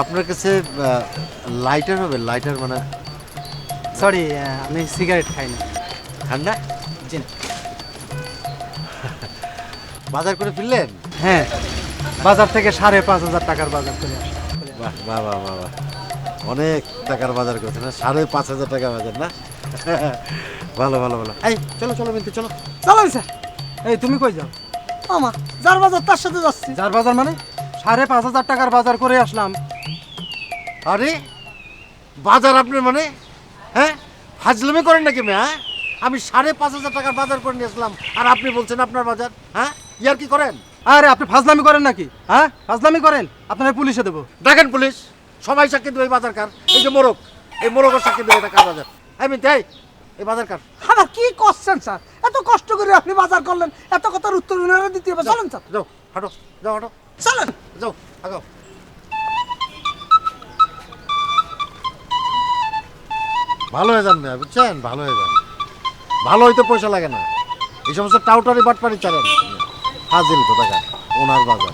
আপনার কাছে লাইটার হবে? লাইটার মানে সরি, আমি সিগারেট খাই না। খান না? জি না। বাজার করে ফিরলেন? হ্যাঁ, বাজার থেকে 5,500 টাকার বাজার করে আসি। বাহ বাহ বাহ বাহ বাহ, অনেক টাকার বাজার করছে না? 5,500 টাকা বাজার না? ভালো ভালো ভালো। এই চলো চলো মিন্টু চলো। চলেন স্যার। এই তুমি কই যাও? আমা যার বাজার তার সাথে যাচ্ছি। যার বাজার মানে 5,500 টাকার বাজার করে আসলাম। আরে বাজার আপনার মানে? হ্যাঁ, ফাজলামি করেন নাকি মেয়ে? হ্যাঁ, আমি 5,500 টাকার বাজার করে নিয়ে আসলাম আর আপনি বলছেন আপনার বাজার? হ্যাঁ, ইয়ার কি করেন? আরে আপনি ফাজলামি করেন নাকি? হ্যাঁ, ফাজলামি করেন, আপনার পুলিশে দেবো। দেখেন পুলিশ, সবাই সাক্ষী দেবে এই বাজার কার। এই যে মোরগ, এই মোরগের সাক্ষী দেবে এটা কার বাজার। আমি তাই এই বাজার কার? আবার কি করছেন স্যার? এত কষ্ট করে আপনি বাজার করলেন, এত কথার উত্তর উনারা দিতে হবে। চলেন স্যার, যাও হাঁটো, যাও হাঁটো, চলেন। যাও আগাও। ভালো হয়ে যান মেয়া, বুঝছেন? ভালো হয়ে যান। ভালো হইতে পয়সা লাগে না, এই সমস্ত টাউটারি বাটপারি চালান। হাজিল কোথাকার, ওনার বাজার।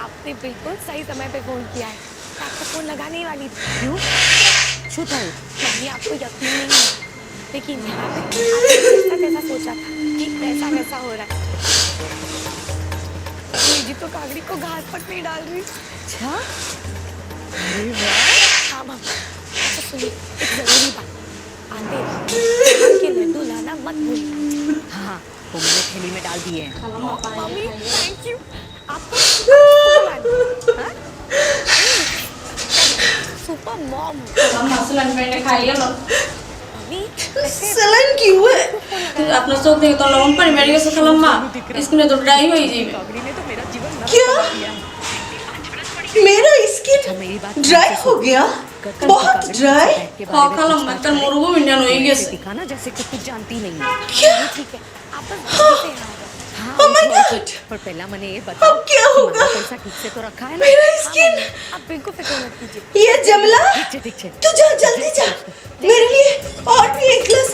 आपने बिल्कुल सही समय पे फोन किया है। मैं आपको फोन लगाने ही वाली थी। क्यों? छूटा है। मम्मी आपको यकीन नहीं है, लेकिन यहाँ पे आपने कैसा सोचा था कि ऐसा वैसा हो रहा है। जी तो कागड़ी को घास पर नहीं डाल रही। अच्छा? हाँ मम्मी। अच्छा सुनिए, एक जरूरी बात। आते के लड्डू लाना मत भूलना। हाँ, वो मैंने थैली में डाल दिए हैं। Mummy thank you. आपको सुपर मॉम। सलाइन मैंने खा लिया ना। मम्मी सलाइन क्यों है? अपना सोच देखे तो लवंग पर मेरे को सलाम माँ इसने तो ड्राई हुई जी में। क्या? मेरा स्किन ड्राई हो गया? बहुत ड्राई? हाँ कलम मैं तो मुर्गो इंडियन हो गया से। दिखाना जैसे कुछ जानती नहीं है। क्या? ठीक है आप बस जल्दी से यहाँ आ जाओ। हाँ, Oh my God! पर पहला मैंने ये बताओ अब क्या होगा? पैसा ठीक से तो रखा है ना? मेरा स्किन आप बिल्कुल फिक्र मत कीजिए। ये जमला ठीक है। तू जा जल्दी जा मेरे लिए और भी एक गिलास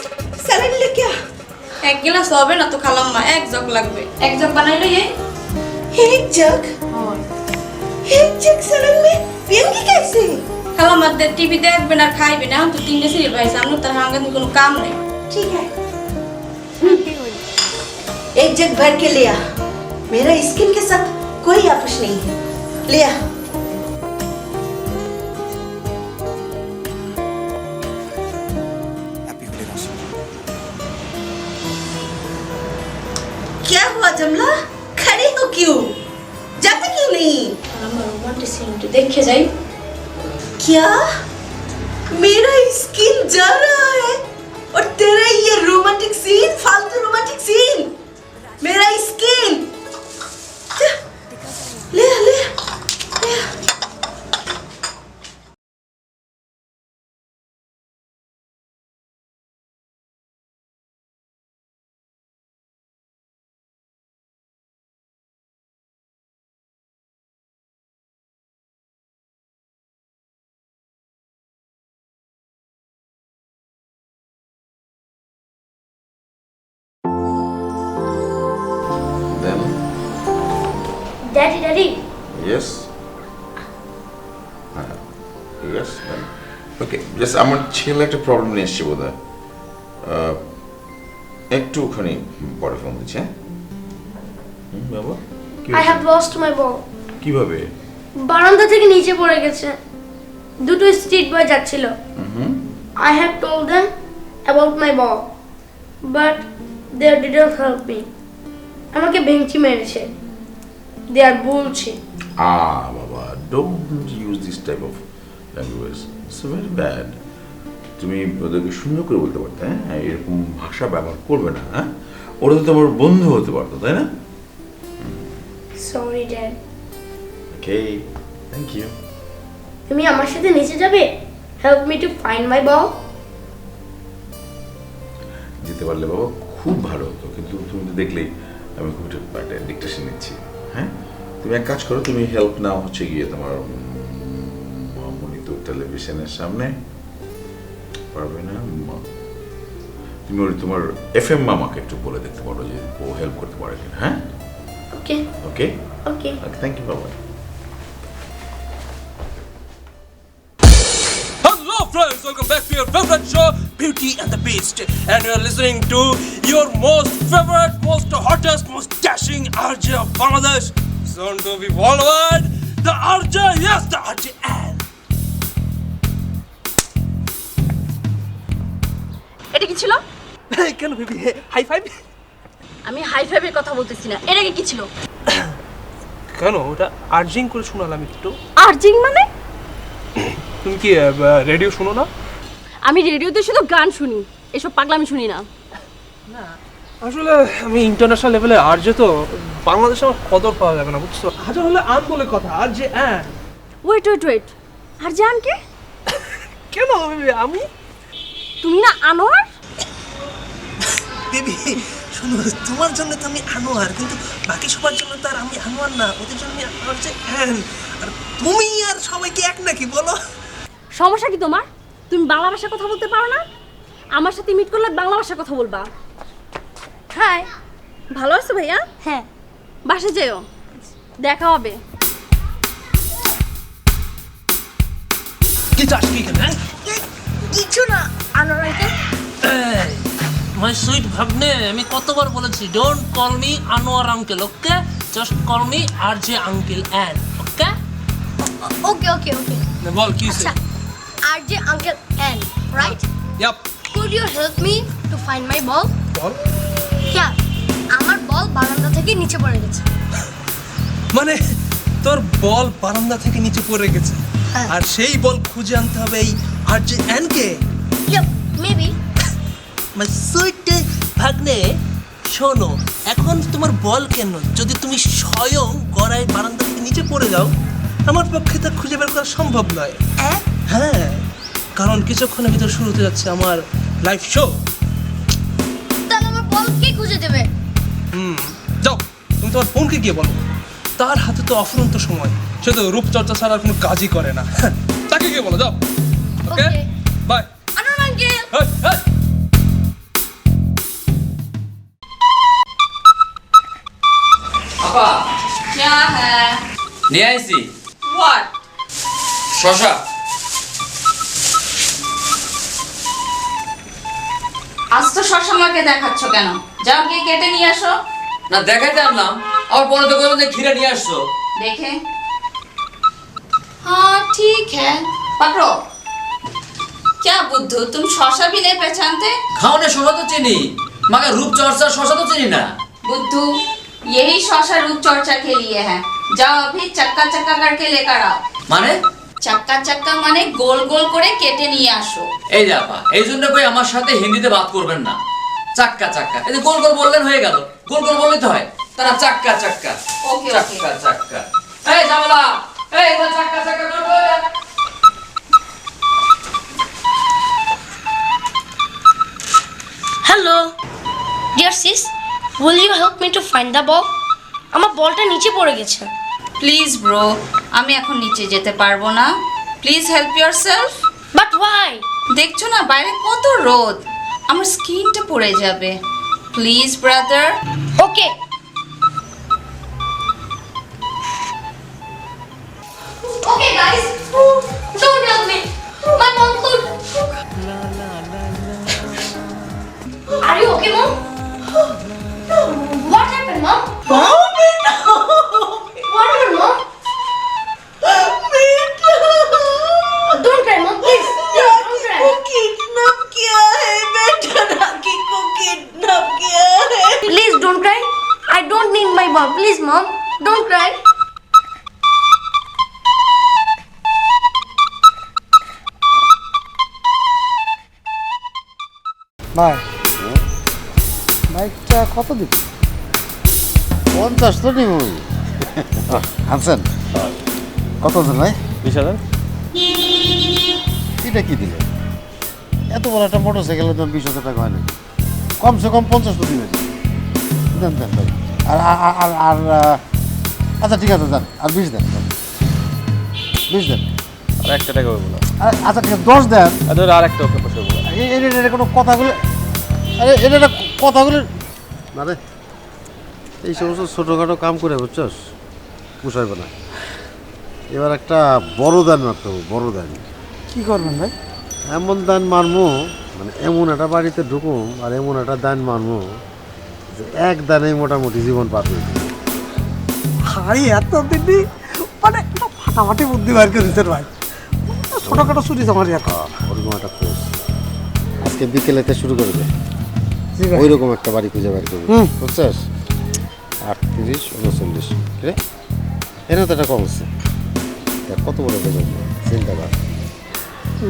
सलाइन लेके आ। एक गिलास होबे ना तो खालम माँ एक जग लगबे। एक जग बनाई लो ये। एक जग? हाँ। एक जग सलाइन में पियेंगी कैसे? खालम मत दे टीवी देख बिना खाई बिना हम तो तीन जैसे भाई सामने तरह हम को काम नहीं। ठीक है। एक जग भर के ले आ। मेरा स्किन के साथ कोई आपस नहीं है। ले आ। क्या हुआ जमला? खड़ी हो क्यों? जाते क्यों नहीं? रोमांटिक सीन देखे जाइए। क्या? मेरा स्किन जा रहा है और तेरा ये रोमांटिक सीन, फालतू रोमांटिक सीन। मेरा स्किन ले ले ले। Daddy, Daddy. Yes. Yes. Okay. Just আমার ছেলে একটা প্রবলেম নিয়ে এসেছে বোধহয়। একটুখানি পরে ফোন দিচ্ছি। বাবা I have lost my ball. কিভাবে? বারান্দা থেকে নিচে পড়ে গেছে। দুটো স্ট্রিট বয় যাচ্ছিল। I have told them about my ball, but they didn't help me. আমাকে বেঞ্চি মেরেছে। They are bullshit. বাবা, don't use this type of language. It's very bad. তুমি ওদেরকে সুন্দর করে বলতে পারতে, হ্যাঁ, এরকম ভাষা ব্যবহার করবে না, হ্যাঁ। ওরা তো তোমার বন্ধু হতে পারতো, তাই না? Sorry, Dad. Okay, thank you. তুমি আমার সাথে নিচে যাবে? Help me to find my ball. যেতে পারলে বাবা খুব ভালো হতো, কিন্তু তুমি তো দেখলেই আমি খুব একটা ডিকটেশন নিচ্ছি, হ্যাঁ। তুমি এক কাজ করো, তুমি হেল্প নাও হচ্ছে গিয়ে তোমার মনিটর টেলিভিশনের সামনে, পারবে না? তুমি ওই তোমার FM মামাকে একটু বলে দেখতে পারো যে ও হেল্প করতে পারে কিনা, হ্যাঁ। Okay. Okay Okay. Thank you বাবা। Hello friends, welcome back to your favorite show, Beauty and the Beast. And you are listening to your most favorite, most hottest, most dashing RJ of Bangladesh. Soon to be worldwide, the RJ, yes, the RJ and. এটা কি ছিল? কেন baby, high five? আমি high ফাইভের কথা বলতেছি না, এটা কি ছিল? কেন ওটা আর্জিং করে শোনালাম একটু। আর্জিং মানে? তুমি কি রেডিও শোনো না? আমি রেডিওতে শুধু গান শুনি, এসব পাগলামি শুনি না। আসলে আমি ইন্টারন্যাশনাল লেভেলে আরজে, তো বাংলাদেশে আমার কদর পাওয়া যাবে না, বুঝছো? হাজার হলে আন বলে কথা, আরজে অ্যান। ওয়েট, আর জান কে? কেন আমি? তুমি না আনোয়ার? বেবি শোনো, তোমার জন্য তো আমি আনোয়ার, কিন্তু বাকি সবার জন্য তো আর আমি আনোয়ার না, ওদের জন্য আমি আরজে অ্যান। আর তুমি আর সবাইকে এক নাকি বলো? সমস্যা কি তোমার? তুমি বাংলা ভাষায় কথা বলতে পারো না? আমার সাথে মিট করলে বাংলা ভাষায় কথা বলবা। হাই, ভালো আছো ভাইয়া? হ্যাঁ, বাসে যেও, দেখা হবে। কি চাস কি কেন? কিছু না আনোয়ার আঙ্কেল। মাই সুইট ভাগ্নে, আমি কতবার বলেছি don't call me Anwar uncle, okay? Just call me RJ uncle N, okay? Okay. বল কি? আচ্ছা, RJ Uncle N, right? Yep. Could you help me to find my ball? Ball. Yeah, আমার বল বারান্দা থেকে নিচে পড়ে গেছে। মানে তোর বল বারান্দা থেকে নিচে পড়ে গেছে, আর সেই বল খুঁজে আনতে হবে এই RJ an K? Yep, maybe. My sweet ভাগ্নে, শোনো, এখন তোমার বল কেন? যদি তুমি স্বয়ং গড়াই বারান্দা থেকে নিচে পড়ে যাও, আমার পক্ষে তা খুঁজে বের করা সম্ভব নয়। হ্যাঁ? হ্যাঁ, কারণ কিছুক্ষণের ভিতর শুরু হতে যাচ্ছে আমার লাইভ শো। তাহলে আমার বল কে খুঁজে দেবে? যাও, তুমি তোমার বোনকে গিয়ে বলো, তার হাতে তো অফুরন্ত সময়, সে তো রূপচর্চা ছাড়া আর কোনো কাজই করে না। তাকে গিয়ে বলো, যাও। ওকে, Okay. বাই। আনোয়ার আঙ্কেল। আপা, क्या है? নিয়ে আইছি What? শশা। আজ তো শশামাকে দেখাচ্ছ কেন? যাও গিয়ে কেটে নিয়ে আসো। না দেখাইতে আনলাম, আমার পরে তো বললাম যে ঘিরে নিয়ে আসছো। देखे? हाँ ठीक है, पकड़ो। क्या बुद्धू, तुम शौशा भी नहीं पहचानते? খাওয়ানে শশা তো চিনি, মাকে রূপচর্চা শশা তো চিনি না। बुद्धू, यही शौशा रूप चर्चा के लिए है। जाओ अभी चक्का चक्का करके लेकर आओ। মানে? चक्का चक्का माने गोल गोल करे केटे निये आसो। এই যে আপা, এই জন্য কই আমার সাথে হিন্দিতে বাত করবেন না। চাক্কা চাক্কা, এই যে গোল গোল বললেন হয়ে গেল, গোল গোল বললে তো হয়। তারা চাক্কা চাক্কা, ওকে, চাক্কা চাক্কা। এই জামালা, এই এবার চাক্কা চাক্কা করবে। Hello. Dear sis, will you help me to find the ball? আমার বলটা নিচে পড়ে গেছে। প্লিজ ব্রো, আমি এখন নিচে যেতে পারবো না। Please help yourself. But why? দেখছো না বাইরে কত রোদ, আমার স্কিনটা পুড়ে যাবে। Please brother. Okay. Okay guys, don't help me. My mom could. Are you okay, mom? What happened, mom? What happened, mom? Don't cry, mom, please. Don't cry. ভাই বাইকটা কত দিন? 50 তো নিব আনছেন কত দেন ভাই? 20,000। এটা কি দিলে? এত বড় একটা মোটর সাইকেলের দাম 20,000 টাকা হয় নাকি? কমসে কম 50 তো দিবেন। দেন দেন ভাই। আর আর- আর আর আচ্ছা ঠিক আছে দেন, আর 20 দেন, 20 দেন। আর 1 টাকা হবে না। আচ্ছা ঠিক আছে 10 দেন। আর একটা ওকে বসে বলো। এটা কোনো কথাগুলো, আরে এটা কথাগুলো না রে, এই সমস্ত ছোটোখাটো কাম করে বুঝছস পুষাইবে না। এবার একটা বড় দান মারতে হবে, বড় দান। কি করবেন ভাই? এমন দান মারমো, মানে এমন একটা বাড়িতে ঢুকুম আর এমন একটা দান মারমো যে এক দানেই মোটামুটি জীবন পার হয়ে যাবে। ভাই এত দিনই মানে একটা ফাটাফাটি বুদ্ধি বার করে দিতেন ভাই। ছোটখাটো চুরি আমার একটা ওরকম একটা কোর্স আজকে বিকেলেতে শুরু করে দে। জি ভাই। ওই রকম একটা বাড়ি খুঁজে বের করবি, হুম। বুঝছস? 38, 39 রে এনে তো এটা কম হচ্ছে। দেখ কত বড় বেতন, চিন্তা কর।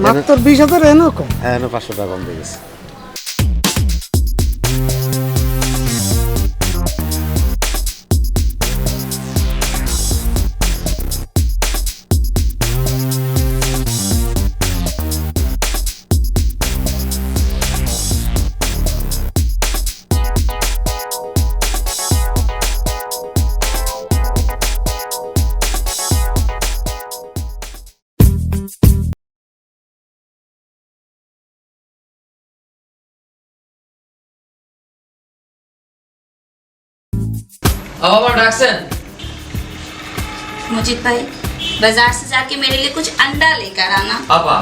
মাত্র 20,000 এনে কম। হ্যাঁ এনে 500 টাকা কম দিয়ে গেছে। বাবা ডাকছেন? मुजीद भाई बाजार से जाके मेरे लिए कुछ अंडा लेकर आना। আপা,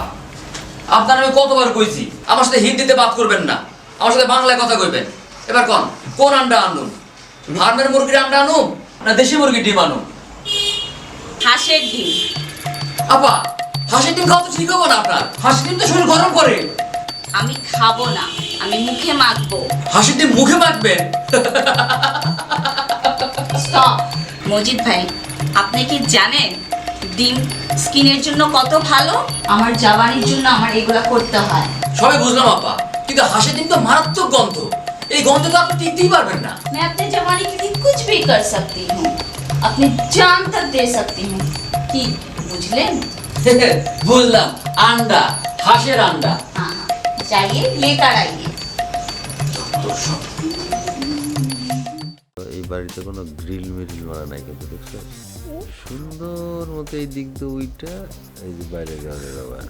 আপনার আমি কতবার কইছি আমার সাথে হিন্দিতে বাত করবেন না, আমার সাথে বাংলায় কথা কইবেন। এবার কোন আন্ডা আনুন? ফার্মের মুরগির আন্ডা আনুন না দেশি মুরগির ডিম আনুন? হাঁসের ডিম। আপা, হাঁসের ডিম খাওয়া তো ঠিক হবো না আপনার। হাঁসের ডিম তো শরীর গরম করে। আমি খাবো না, আমি মুখে মাখবো। হাঁসের ডিম মুখে মাখবেন? স্টপ। মজিদ ভাই আপনি কি জানেন ডিম স্কিনের জন্য কত ভালো? আমার জাবানির জন্য আমার এগুলা করতে হয়। সবাই বুঝলাম আপা, কিন্তু হাঁসের ডিম তো মারাত্মক গন্ধ। এই গন্ধ তো আপনি টিকতেই পারবেন না। मैं अपने जवानी के लिए कुछ भी कर सकती हूँ, अपनी जान तक दे सकती हूँ। কি বুঝলেন? বুঝলাম, আন্ডা, হাঁসের আন্ডা। हाँ चाहिए लेकर आइए। এই বাড়িতে কোনো গ্রিল মিরিল মারা নাই কিন্তু দেখছো সুন্দর মতো এই দিক দিয়ে ওইটা এই যে বাইরে গেলে আবার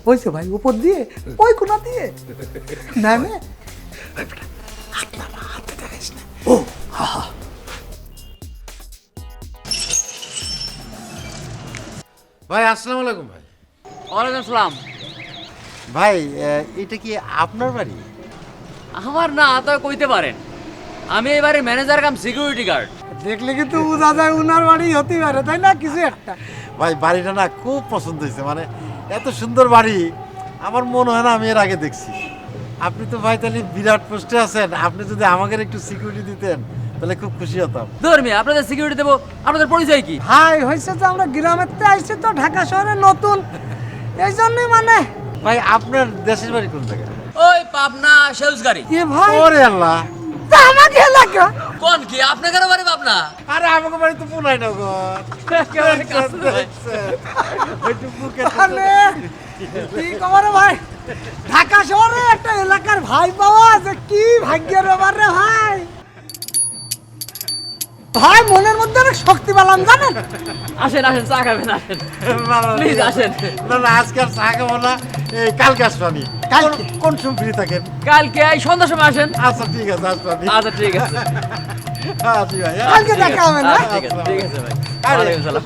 পয়সা ভাই উপর দিয়ে ওই কোনা দিয়ে না না ও হা হা। ভাই আসসালামু আলাইকুম ভাই। ওয়ালাইকুম আসসালাম। ভাই এটা কি আপনার বাড়ি? আমার না তো কইতে পারেন, আমি এবারে ম্যানেজার কাম সিকিউরিটি গার্ড। দেখলে কিন্তু বোঝা যায় উনার বাড়ি হতে পারে, তাই না? কিছু একটা ভাই বাড়িটা না খুব পছন্দ হয়েছে, মানে এত সুন্দর বাড়ি আমার মনে হয় না আমি এর আগে দেখছি। আপনি তো ভাই তাহলে বিরাট পোস্টে আছেন, আপনি যদি আমাকে একটু সিকিউরিটি দিতেন তাহলে খুব খুশি হতাম। ধর্মী আপনাদের সিকিউরিটি দেবো, আপনাদের পরিচয় কি? ভাই হয়েছে যে আমরা গ্রামের থেকে আসছি তো, ঢাকা শহরে নতুন, এই জন্যই মানে। ভাই আপনার দেশের বাড়ি কোন জায়গায়? ওই পাবনা সেলস গাড়ি। এ ভাই ওরে আল্লাহ, তা আমাকে এলাকা কোন কি আপনাদের বাড়ি পাবনা? আরে আমাকে বাড়ি তো পুনাই নগর। তাহলে কি খবর ভাই? ঢাকা শহরে একটা এলাকার ভাই পাওয়া যে কি ভাগ্যের ব্যাপার রে ভাই। ভাই মনের মধ্যে অনেক শক্তি পেলাম জানেন। আসেন আসেন, চা খাবেন, আসেন প্লিজ আসেন। না না আজকে আর চা খাবো না, এই কালকে আসবানি। কালকে? কোন সময় ফ্রি থাকেন? কালকে এই সন্ধ্যার সময় আসেন। আচ্ছা ঠিক আছে আসবানি। আচ্ছা ঠিক আছে, আচ্ছা ভাই কালকে দেখা হবে না? ঠিক আছে ঠিক আছে ভাই। আরে। ওয়ালাইকুম সালাম।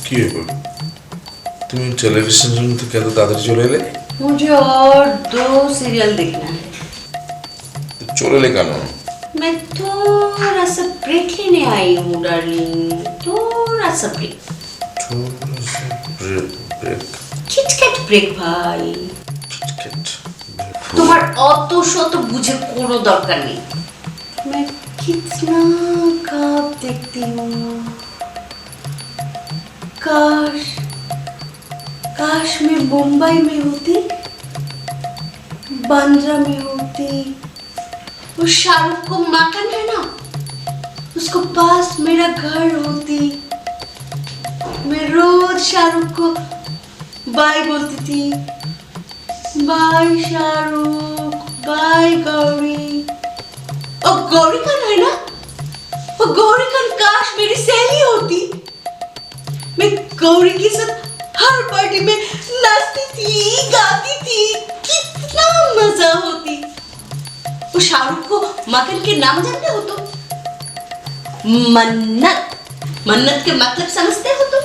কি ব্যাপার, তুমি টেলিভিশন রুম থেকে এত তাড়াতাড়ি চলে এলে? मुझे और 2 सीरियल देखना है। চলে এলে কেন? मैं थोड़ा सा ब्रेक लेने आई हूँ डार्लिंग, थोड़ा सा ब्रेक। ব্রেক? किटकैट ब्रेक भाई। তোমার অত শত বুঝে কোনো দরকার নেই। मैं कितना ख्वाब देखती हूँ। काश काश मैं मुंबई में होती, बांद्रा में होती। वो शाहरुख को मकान है ना, उसको पास मेरा घर होती। मैं रोज शाहरुख को बाय बोलती थी, बाय शाहरुख, बाय गौरी। और गौरी खान है ना, वो गौरी खान काश मेरी सहेली होती। मैं गौरी के साथ हर पार्टी में नाचती थी, गाती थी, कितना मजा होती। वो शाहरुख को मकान के नाम जानते हो तो? मन्नत। मन्नत के मतलब समझते हो तो?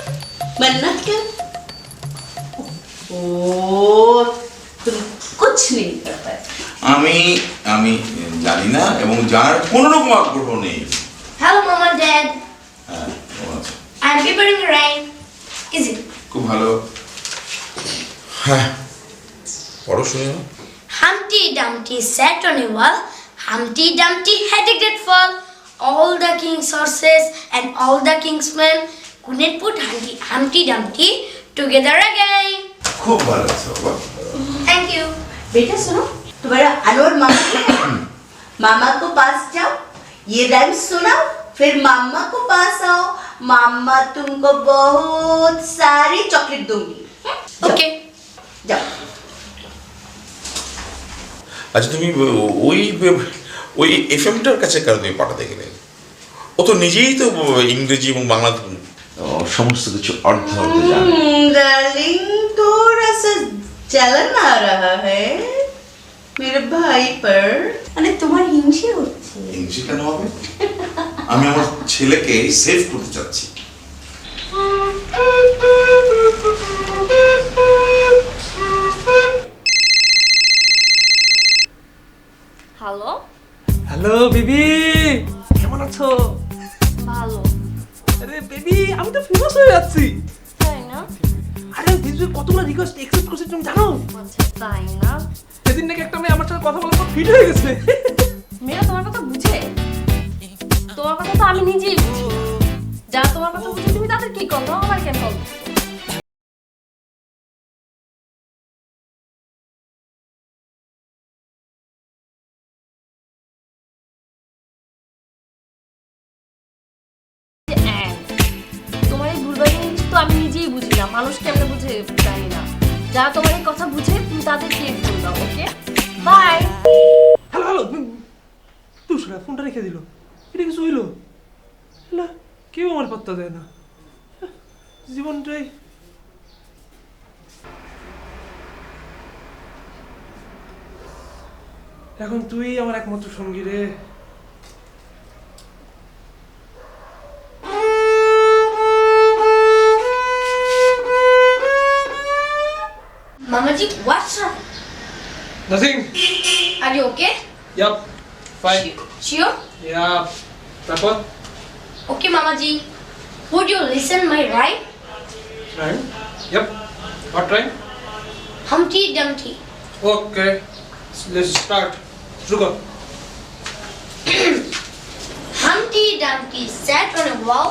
मन्नत क्या? ओ, तुम कुछ नहीं कर पाए। আমি জানি না এবং জানার কোনো রকম আগ্রহ নেই। Hello, Mom and Dad. হ্যাঁ, কেমন আছো? I'm preparing a rhyme. Is it? খুব ভালো। হ্যাঁ, পড়ো শুনি। Humpty Dumpty sat on a wall. Humpty Dumpty had a great fall. All the king's horses and all the king's men couldn't put Humpty Dumpty together again. খুব ভালো আছো বাবা। Thank you. बेटा सुनो, तुम्हारा अनवर मामा है। मामा को पास जाओ, ये राइम सुनाओ, फिर मामा को पास आओ। मामा तुमको बहुत सारी चॉकलेट दूंगी। Okay. जाओ। আচ্ছা তুমি ওই এফএমটার কাছে কেন তুমি পাঠাতে গেলে? ও তো নিজেই তো ইংরেজি এবং বাংলা সমস্ত কিছু অর্ধ অর্ধ জানে। डार्लिंग थोड़ा सा जलन आ रहा है मेरे भाई पर। अरे तुम्हारी हिंसी होती है। হিংসে কেন হবে? আমি আমার ছেলেকে সেভ করতে চাচ্ছি। Hello? হ্যালো বেবি, কেমন আছো? ভালো। আরে বেবি, আমি তো ফেমাস হয়ে যাচ্ছি। তাই না? আরে দিদি কতগুলো রিকোয়েস্ট অ্যাকসেপ্ট করছে তুমি জানো? আচ্ছা, তাই না? সেদিন নাকি একটা মেয়ে আমার সাথে কথা বলার পর ফিট হয়ে গেছে। মেয়েরা তোমার কথা বুঝে? তোমার কথা তো আমি নিজেই বুঝি। যারা তোমার কথা বুঝে তুমি তাদের কি করো, আমার কেন বলো? তোমার এই ভুলভাল জিনিস তো আমি নিজেই বুঝি না, মানুষ কেমনে বুঝে জানি না। যারা তোমার এই কথা বুঝে তুমি তাদের কি ফোন দাও। ওকে, বাই। হ্যালো হ্যালো, তুই শোনা ফোনটা রেখে দিল। এটা কিছু হইলো না, কেউ আমার পাত্তা দেয় না। জীবনটাই এখন তুই আমার একমাত্র সঙ্গী রে। Mamaji, what's up? Nothing. Are you okay? Yup. Fine. Sure? Yeah. তারপর? Okay, Mamaji. Would you listen my rhyme? Right. Yup. What rhyme? Humpty Dumpty. Okay. Let's start. शुरू कर. Humpty Dumpty sat on a wall.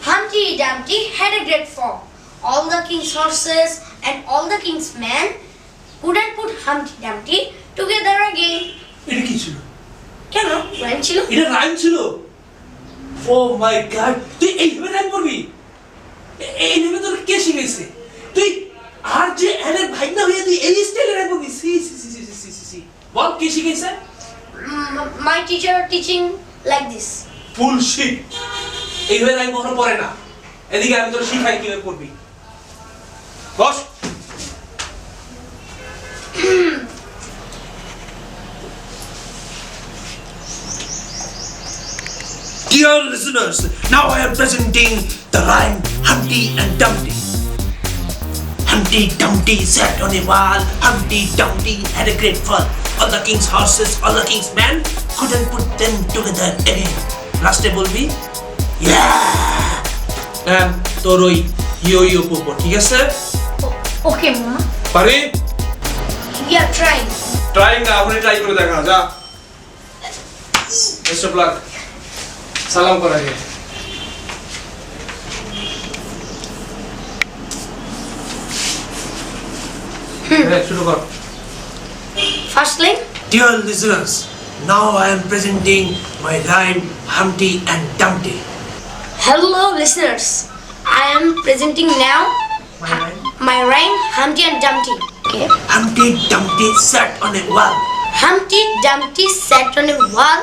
Humpty Dumpty had a great fall. All the king's horses and all the king's men couldn't put Humpty Dumpty together again. এটা কি ছিল? কেন? Rhyme ছিল? এটা rhyme ছিল? ও মাই god, তুই এইভাবে রাইম করবি? এইভাবে তোর কে শিখাইছে? তুই আর যে এনের ভাইনা হয়ে তুই এই স্টাইলে রাইম করবি? C C C C C C C বল কে শিখাইছে? My teacher teaching like this. Bullshit. এইভাবে রাইম কখনো পড়ে না। এদিকে আমি তোর শিখাই কিভাবে করবি। বস। Dear listeners, now I am presenting the rhyme Humpty and Dumpty. Humpty Dumpty sat on a wall. Humpty Dumpty had a great fall. All the king's horses, all the king's men couldn't put them together again. Laste bolbi? Yeah! তোর ওই ইয়ো ইয়ো পোপো ঠিক আছে? Okay, Mama. পারি? We are trying. Try না, আপনি try করে দেখা যা। Best of luck. সালাম করা গে শুরু কর Firstly, Dear listeners, now I am presenting my rhyme Humpty and Dumpty. hello listeners. I am presenting now my rhyme Humpty and Dumpty. Okay. Humpty Dumpty sat on a wall. Humpty Dumpty sat on a wall.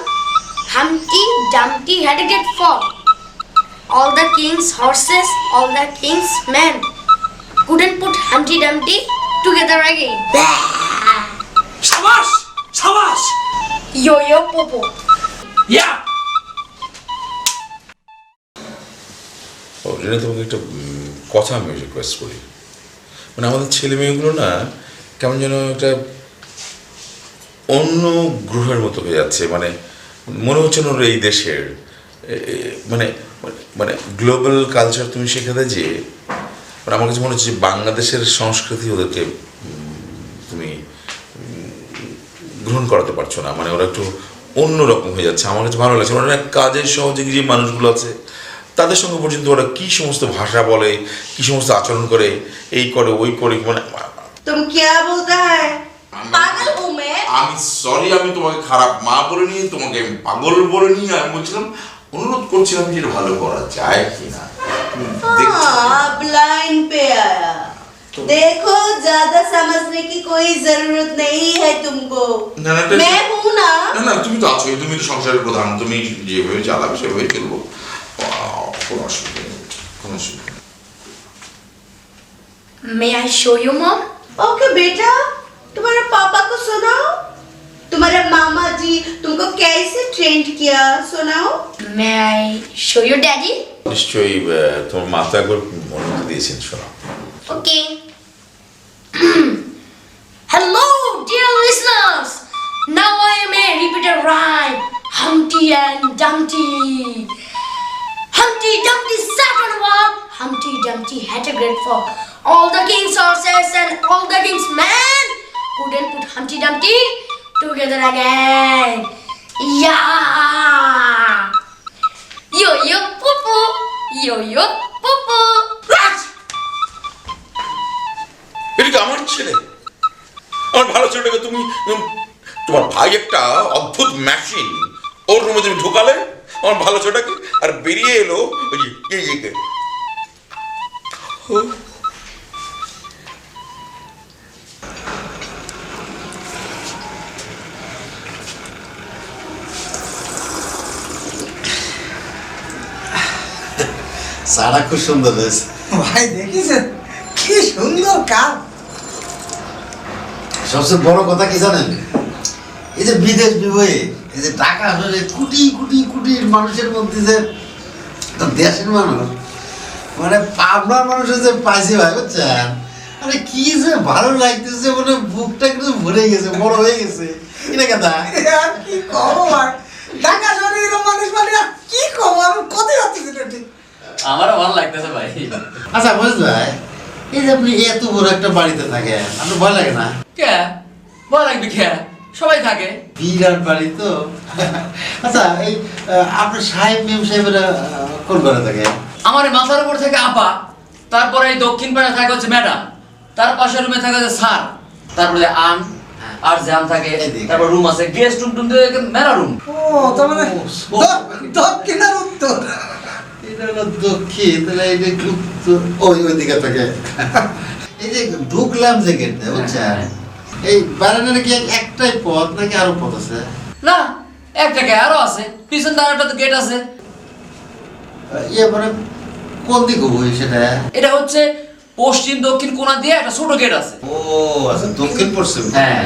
Humpty Dumpty had a great fall. All the king's horses, all the king's men couldn't put Humpty Dumpty together again. Shabash! Shabash! Yo-yo popo. Yeah! ও রিনা, তোমাকে একটা কথা আমি request করি। মানে আমাদের ছেলে মেয়েগুলো না কেমন যেন একটা অন্য গ্রহের মতো হয়ে যাচ্ছে। মানে মনে হচ্ছে না ওরা এই দেশের, মানে মানে গ্লোবাল কালচার তুমি শেখাতে যে, মানে আমার কাছে মনে হচ্ছে যে বাংলাদেশের সংস্কৃতি ওদেরকে তুমি গ্রহণ করাতে পারছো না। মানে ওরা একটু অন্যরকম হয়ে যাচ্ছে। আমার কাছে ভালো লাগছে। ওরা না কাজের সহযোগী যে মানুষগুলো আছে তাদের সঙ্গে পর্যন্ত ওরা কী সমস্ত ভাষা বলে, কী সমস্ত আচরণ করে, এই করে ওই করে, মানে तुम क्या बोलता है पागल हूँ मैं আমি সরি, আমি তোমাকে খারাপ মা বলিনি, তোমাকে আমি পাগল বলিনি। আমি বলছিলাম, অনুরোধ করছিলাম যে ভালো করা যায় কিনা। अब लाइन पे आया देखो ज्यादा समझने की कोई जरूरत नहीं है तुमको না, না, मैं हूँ ना না না, তুমি তো আছোই, তুমি তো সংসারের প্রধান, তুমি যেভাবে চালাবে সেভাবে চলবো। কোনো অসুবিধা নেই, কোনো অসুবিধা নেই। May I show you, Mom? Okay बेटा तुम्हारे पापा को सुनाओ तुम्हारे मामा जी तुमको कैसे ट्रेंड किया सुनाओ May I show you, Daddy? নিশ্চয়ই তোমার মাথা একবার অনুমতি দিয়েছেন, শোনা। Okay. Hello, dear listeners. Now I may repeat a rhyme. Humpty and Dumpty. Humpty Dumpty sat on a wall. Humpty Dumpty had a great fall. All the king's horses and all the king's men couldn't put Humpty Dumpty together again. Yeah. Yo yo poo poo. Yo yo poo poo. এটা কি আমার ছেলে? আমার ভালো ছেলেটাকে তুমি, তোমার ভাই একটা অদ্ভুত মেশিন, ওর রুমে তুমি ঢুকালে আমার ভালো ছেলেটাকে, আর বেরিয়ে এলো ওই যে ইয়ে। সারা খুব সুন্দর হয়েছে ভাই দেখিছেন কি সুন্দর কাজ সবচেয়ে বড় কথা কি জানেন, এই যে বিদেশ বিভয়ে, এই যে টাকা আসলে কোটি কোটি কোটি মানুষের মধ্যে যে দেশের মানুষ, মানে পাবনার মানুষের যে পাইছি ভাই, বুঝছেন? আরে কি যে ভালো লাগতেছে, মানে বুকটা কিন্তু ভরে গেছে, বড় হয়ে গেছে। এটা কথা আর কি কম ভাই ঢাকা শহরে এরকম মানুষ মানে আর কি কম আমি কোথায় যাচ্ছি ঠিক আমারও ভালো লাগতেছে ভাই। আচ্ছা বুঝ ভাই, এই যে আপনি এত বড় একটা বাড়িতে থাকেন, আপনার ভয় লাগে না? কে ভয় লাগবে? কে সবাই থাকে। বিরাট বাড়ি তো। আচ্ছা এই আপনার সাহেব মেম সাহেবেরা কোন ঘরে থাকে? আমার এই মাথার উপর থেকে আপা, তারপরে এই দক্ষিণ পাড়ে থাকে হচ্ছে ম্যাডাম, তার পাশের রুমে থাকে হচ্ছে স্যার, তারপরে আম আর জ্যাম থাকে, তারপর রুম আছে গেস্ট রুম টুম দিয়ে মেলা রুম। ও তার মানে দক্ষিণ আর উত্তর। এটা হলো দক্ষিণ, তাহলে এটা উত্তর ওই দিকে থাকে। এই যে ঢুকলাম যে গেটে, বুঝছেন, এই বারান্দার কি একটাই পথ নাকি আরো পথ আছে? না, একটা কে আরো আছে, পিছন দিয়ে আরেকটা তো গেট আছে। ইয়ে মানে কোন দিকে বই সেটা? এটা হচ্ছে পশ্চিম দক্ষিণ কোণা দিয়ে একটা ছোট গেট আছে। ও আচ্ছা, দক্ষিণ পশ্চিম। হ্যাঁ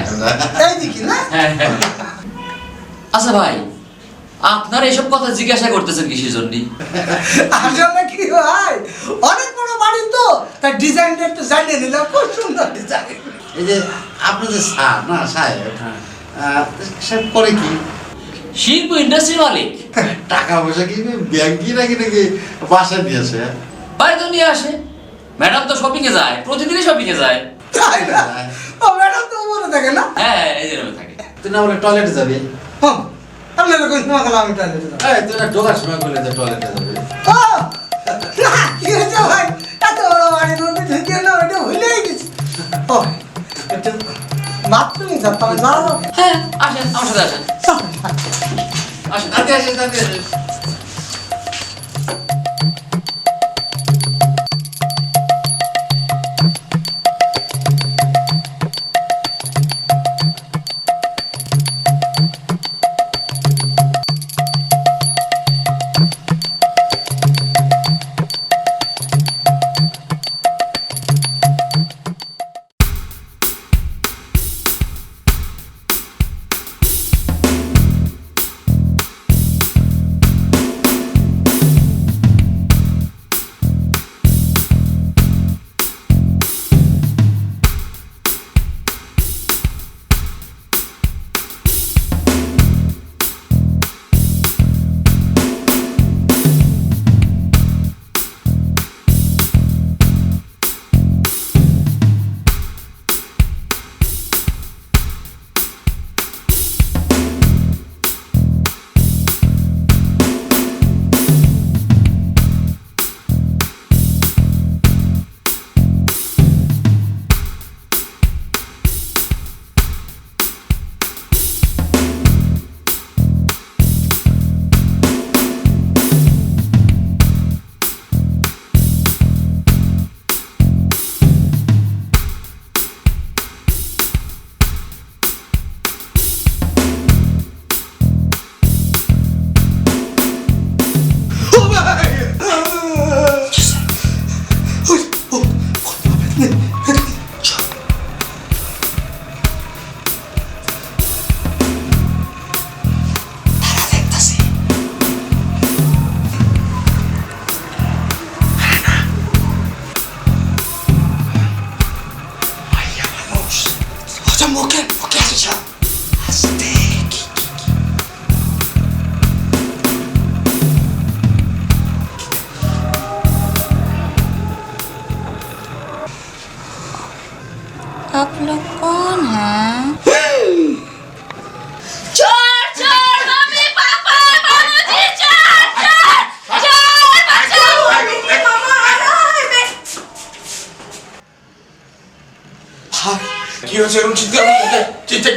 এই দেখি না। হ্যাঁ হ্যাঁ। আচ্ছা ভাই, আপনারা এসব কথা জিজ্ঞাসা করতেছেন কিসের জন্য? আসলে কি ভাই অনেক বড় বাড়ি তো, তার ডিজাইনটা একটু জানিয়ে নিলাম, খুব সুন্দর ডিজাইন। এই যে আপনার যে স্যার না সাহেব, সাহেব করে কি? শিল্প ইন্ডাস্ট্রি মালিক। টাকা পয়সা কি ব্যাংকি নাকি নাকি বাসায় দিয়েছে? বাড়িতে নিয়ে আসে। ম্যাডাম তো শপিং এ যায়, প্রতিদিনই শপিং এ যায়। তাই না? ও ম্যাডাম তো মনে থাকে না? হ্যাঁ, এই যে রুমে থাকে। তুই না বলে টয়লেটে যাবি? হ্যাঁ আপনারা কই তোমা গেলাম আমি টয়লেটে যাব এই তোরা ঢোকার সময় বলে যে টয়লেটে যাবে ও না কি হয়েছে ভাই এত বড় বাড়ির মধ্যে ঢুকে না ওটা ভুলেই গেছি ও এটা বাথরুমে যাতাম না হ্যাঁ আসেন আমার সাথে আসেন আসেন তাতে আসেন তাতে আসেন आप लोग कौन हैं? चोर चोर मम्मी पापा बाबूजी चोर चोर चोर बचाओ मम्मी मामा आ रहा है मैं কি হয়েছে এরকম চিৎকার চিৎকার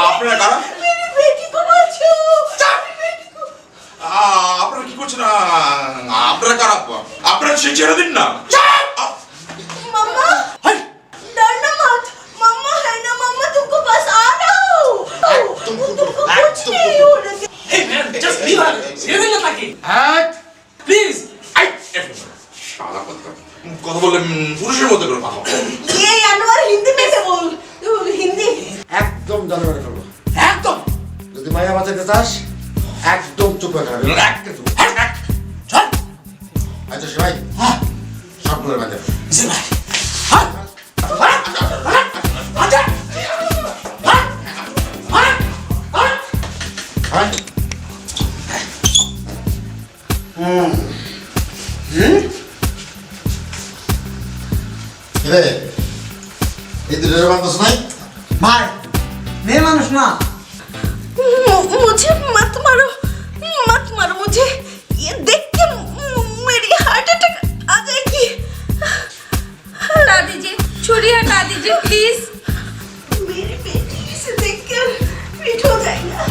আপনারা কারা मेरी बेटी को बचाओ আপনারা কি করছেন আপনারা কারা আপনারা সে ছেড়ে দিন না मम्मा डरना मत मम्मा है ना मम्मा तुमको बस आ रहा हूँ तुमको कुछ नहीं होने के Hey man, just leave her. ছেড়ে দিন না তাকে। Please. কথা বললে পুরুষের মতো করে কথা ये अनवर हिंदी में से बोल हिंदी একদম জানা করে ফেলবো একদম। যদি মায়া বাঁচাতে চাস একদম চুপ হয়ে থাকবি চল। আচ্ছা সবাই সবগুলোর বাঁধে জি ভাই। হাত। আচ্ছা। হ্যাঁ কিরে এই দুটোর বাঁধস নাই ভাই মেয়ে মানুষ না मुझे मत मारो मुझे ये देख के मेरी हार्ट अटैक आ जाएगी हटा दीजिए छुरी हटा दीजिए प्लीज मेरी बेटी से देख कर फिट हो जाएगा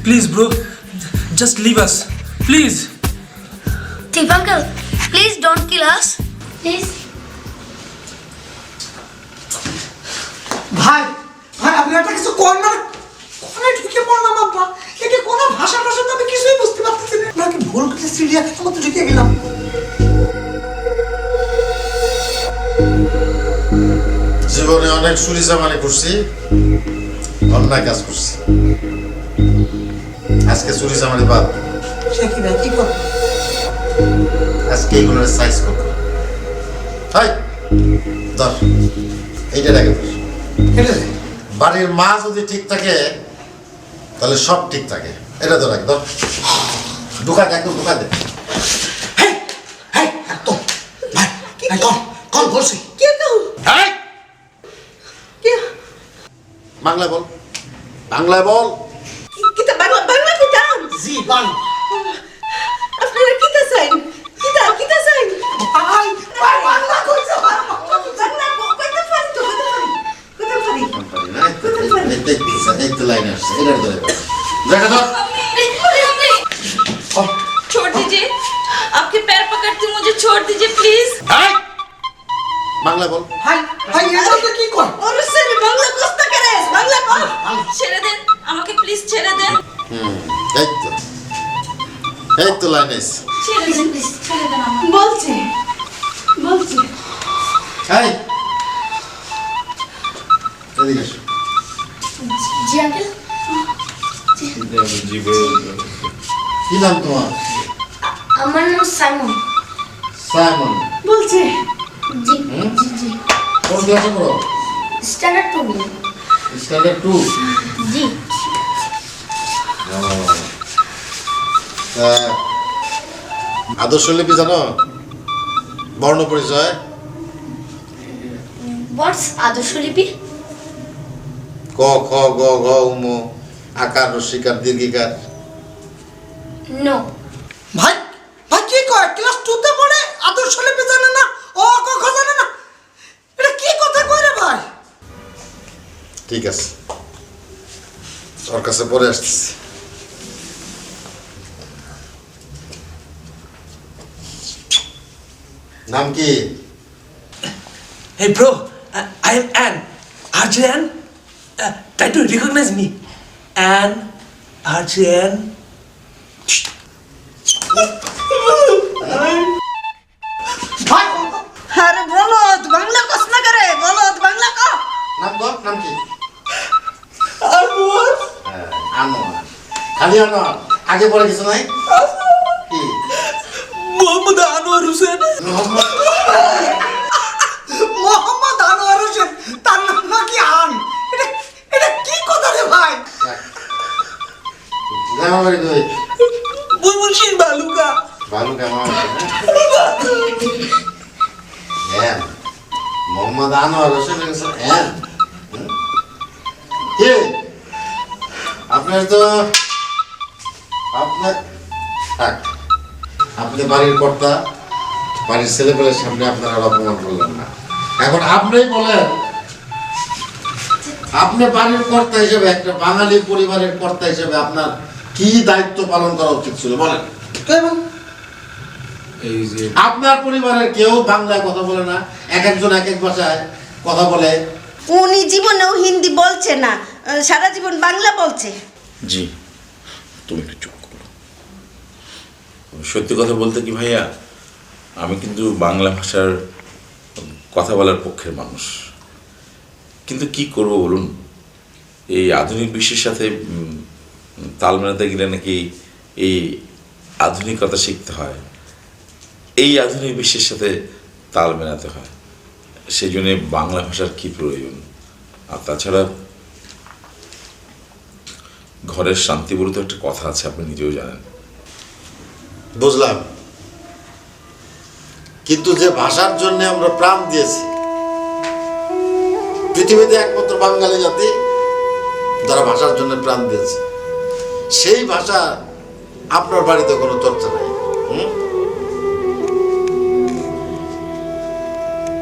Please bro, just leave us. Please. Thief uncle, please don't kill us. Please. ভাই ভাই আপনি একটা কিছু কোন না কোনে ঢুকে পড়লাম আব্বা এটা কোন ভাষা ভাষা তো আমি কিছুই বুঝতে পারতেছি না নাকি ভুল করে সিরিয়াসের মধ্যে ঢুকে গেলাম জীবনে অনেক চুরি চামারি করছি অন্যায় কাজ করছি আজকে চুরি চামারি বাদ সে কি ভাই কি করব আজকে এগুলোর সাইজ কত হাই ধর এইটা রেখে ধর এটা বাড়ির মা যদি ঠিক থাকে তাহলে সব ঠিক থাকে এটা তো রাখ ধর ঢুকা দে একদম ঢুকা দে একদম কল বলছি क्या कहूँ क्या বাংলায় বল, বাংলায় বল। kita bangla kita জি বাং আপনারা kita sign kita sign ভাই বাংলা কইছে bangla কইতে পারি তো কইতে পারি এই তো লাইন আসছে, এটার ধরে দেখা তো। छोड़ दीजिए आपके पैर पकड़ती हूँ मुझे छोड़ दीजिए प्लीज বাংলায় বল। ভাই ভাই এটা তো কি কয় और उससे बांग्ला कोस्ता करे बांग्ला बोल ছেড়ে দেন আমাকে প্লিজ ছেড়ে দেন এই তো লাইন এসে। ছেড়ে দেন প্লিজ ছেড়ে দেন আমাকে बोलते এই এদিকে এসো। জি আঙ্কেল কি নাম তোমার? আমার নাম সাইমন সাইমন। बोलते জি জি জি কোন ক্লাসে পড়ো? Standard 2 standard 2। জি আদর্শ লিপি জানো? বর্ণ পরিচয়? হোয়াটস আদর্শ লিপি ক খ গ ঘ উম আকার রস্যিকার দীর্ঘিকার। নো ভাই ভাই কি কয় ক্লাস 2 তে পড়ে আদর্শ লিপি জানে না ও ক খ জানে না এটা কি কথা কয় রে ভাই ঠিক আছে, ওর কাছে পরে আসতেছি। নাম কি? Hey bro, I am Anne. RJ Anne? Try to recognize me. Anne, RJ Anne. ভাই अरे बोलो बांग्ला कोस्ता करे बोलो बांग्ला को নাম বল, নাম কি? Anwar. আনোয়ার। খালি আনোয়ার, আগে পরে কিছু নাই? কি? Mohammad Anwar Hussain. Mohammad Anwar Hossain তার নাম নাকি আন এটা এটা কি কথা রে ভাই গ্রামের বাড়ি কই? Bulbulshin Baluka. ভালো কেমন? হ্যাঁ, মোহাম্মদ আনোয়ার হোসেন হ্যাঁ। কে আপনার তো আপনার থাক, আপনি বাড়ির কর্তা, বাড়ির ছেলেপেলের সামনে আপনারা অপমান করলেন না। এখন আপনিই বলেন, আপনি বাড়ির কর্তা হিসেবে, একটা বাঙালি পরিবারের কর্তা হিসেবে আপনার কি দায়িত্ব পালন করা উচিত ছিল বলেন? এই যে আপনার পরিবারের কেউ বাংলায় কথা বলে না, এক একজন এক এক ভাষায় কথা বলে। উনি জীবনেও হিন্দি বলছে না সারা জীবন বাংলা বলছে জি, তুমি একটু চুপ করো। সত্যি কথা বলতে কি ভাইয়া, আমি কিন্তু বাংলা ভাষার কথা বলার পক্ষের মানুষ, কিন্তু কি করব বলুন, এই আধুনিক বিশ্বের সাথে তাল মেলাতে গেলে নাকি এই আধুনিকতা শিখতে হয়, এই আধুনিক বিশ্বের সাথে তাল মেলাতে হয়, সেই জন্য বাংলা ভাষার কি প্রয়োজন। আর তাছাড়া ঘরের শান্তি বলে তো একটা কথা আছে, আপনি নিজেও জানেন। বুঝলাম, কিন্তু যে ভাষার জন্য আমরা প্রাণ দিয়েছি, পৃথিবীতে একমাত্র বাঙালি জাতি যারা ভাষার জন্য প্রাণ দিয়েছে, সেই ভাষা আপনার বাড়িতে কোনো চর্চা নেই।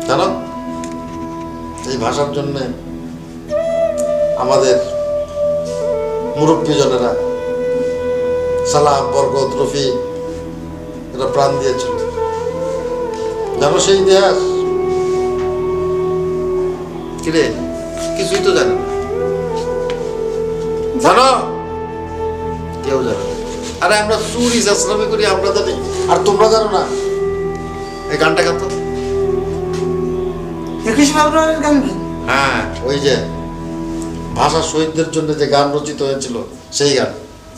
জানো, এই ভাষার জন্য আমাদের মুরব্বীজনেরা সালাম, বরকত, রফি এরা প্রাণ দিয়েছিল। জানো সেই ইতিহাস? কিরে, কিছুই তো জানে না। জানো? কেউ জানে না। আরে আমরা চুরি চাষলামি করি, আমরা জানি, আর তোমরা জানো না। এই গানটা গাতো। 21 ফেব্রুয়ারির গান কি? হ্যাঁ, ওই যে ভাষা শহীদদের জন্য যে গান রচিত হয়েছিল সেই গান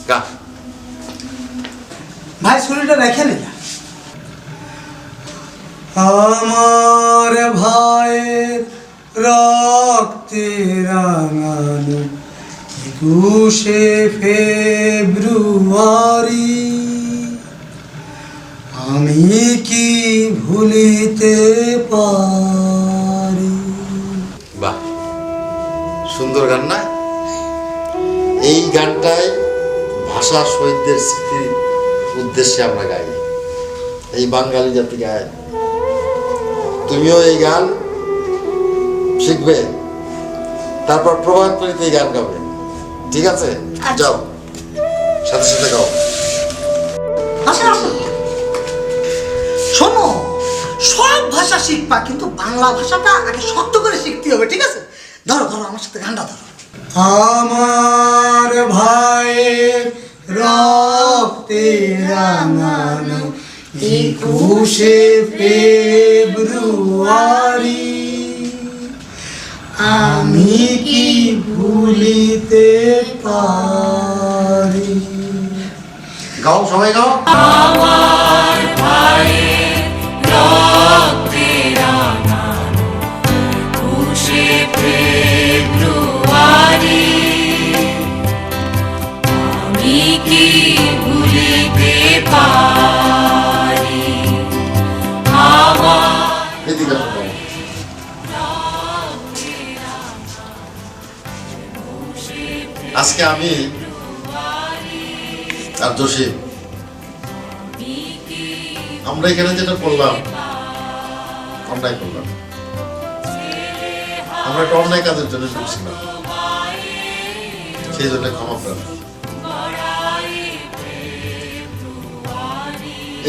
গা। ভাই শুরুটা রেখে নিলা। আমার ভাইয়ের রক্তে রাঙানো 21 ফেব্রুয়ারি, আমি কি ভুলিতে পারি। বাহ, সুন্দর গান না? এই গানটাই ভাষা শহীদদের স্মৃতির উদ্দেশ্যে আমরা গাই, এই বাঙালি জাতি গায়। তুমিও এই গান শিখবে, তারপর প্রভাত ফেরিতে এই গান গাবে, ঠিক আছে? যাও, সাথে সাথে গাও। আচ্ছা শোনো, সব ভাষা শিখবা, কিন্তু বাংলা ভাষাটা আগে শক্ত করে শিখতে হবে, ঠিক আছে? ধরো ধরো, আমার সাথে গানটা ধরো। আমার ভাইয়ের রক্তে রাঙানো 21শে ফেব্রুয়ারি, আমি কি ভুলিতে পারি। গাও, সবাই গাও। আমার ভাইয়ের রক্তে রাঙানো 21শে ফেব্রুয়ারি, আমি কি ভুলিতে পারি। এদিকে আসো, গাও। আজকে আমি আর জসিম আমরা এখানে যেটা করলাম, অন্যায় করলাম। আমরা একটা অন্যায় কাজের জন্য ঢুকছিলাম, সেই জন্য ক্ষমা প্রার্থী।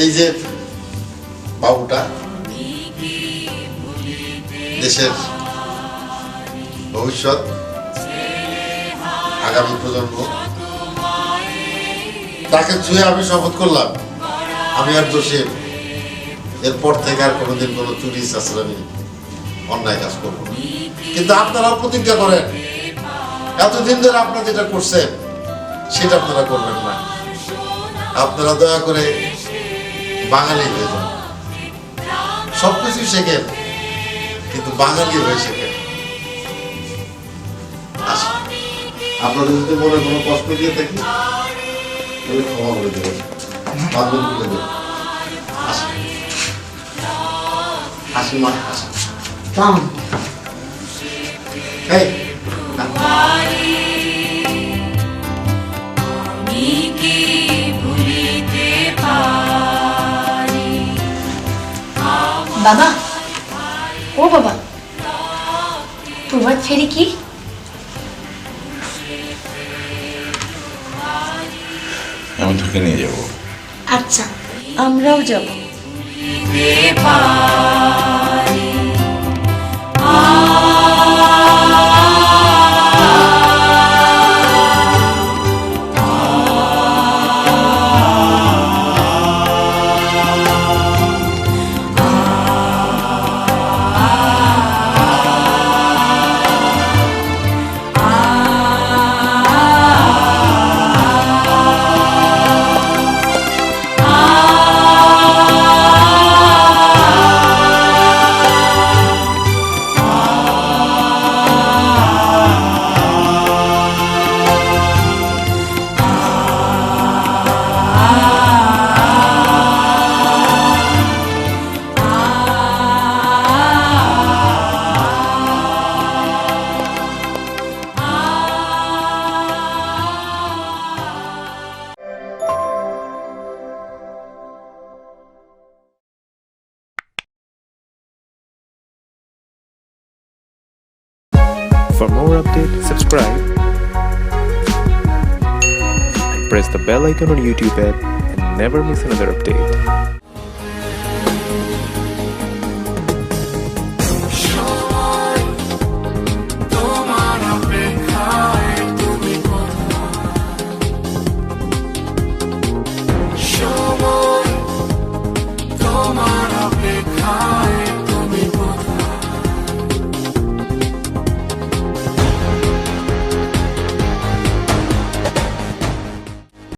এই যে বাবুটা দেশের ভবিষ্যৎ, আগামী প্রজন্ম, তাকে ছুঁয়ে আমি শপথ করলাম আমি আর জসিম এরপর থেকে আর কোনোদিন কোনো চুরি চাচরামি অন্যায় কাজ করবো না। কিন্তু আপনারাও প্রতিজ্ঞা করেন, এতদিন ধরে আপনারা যেটা করছেন সেটা আপনারা করবেন না। আপনারা দয়া করে বাঙালি হয়ে যান, সবকিছুই শেখেন, কিন্তু বাঙালি হয়ে শেখেন। আসেন, আপনাদের যদি মনে কোনো কষ্ট দিয়ে থাকি তাহলে ক্ষমা করে দেবেন, বান্ধব করে দেবেন। আসেন, আসেন মা, আসেন। এই, আমি কি ভুলিতে পারি। বাবা, ও বাবা, প্রভাত ফেরি কি? আমি তোকে নিয়ে যাবো। আচ্ছা, আমরাও যাব। For more updates, subscribe and press the bell icon on YouTube app and never miss another update.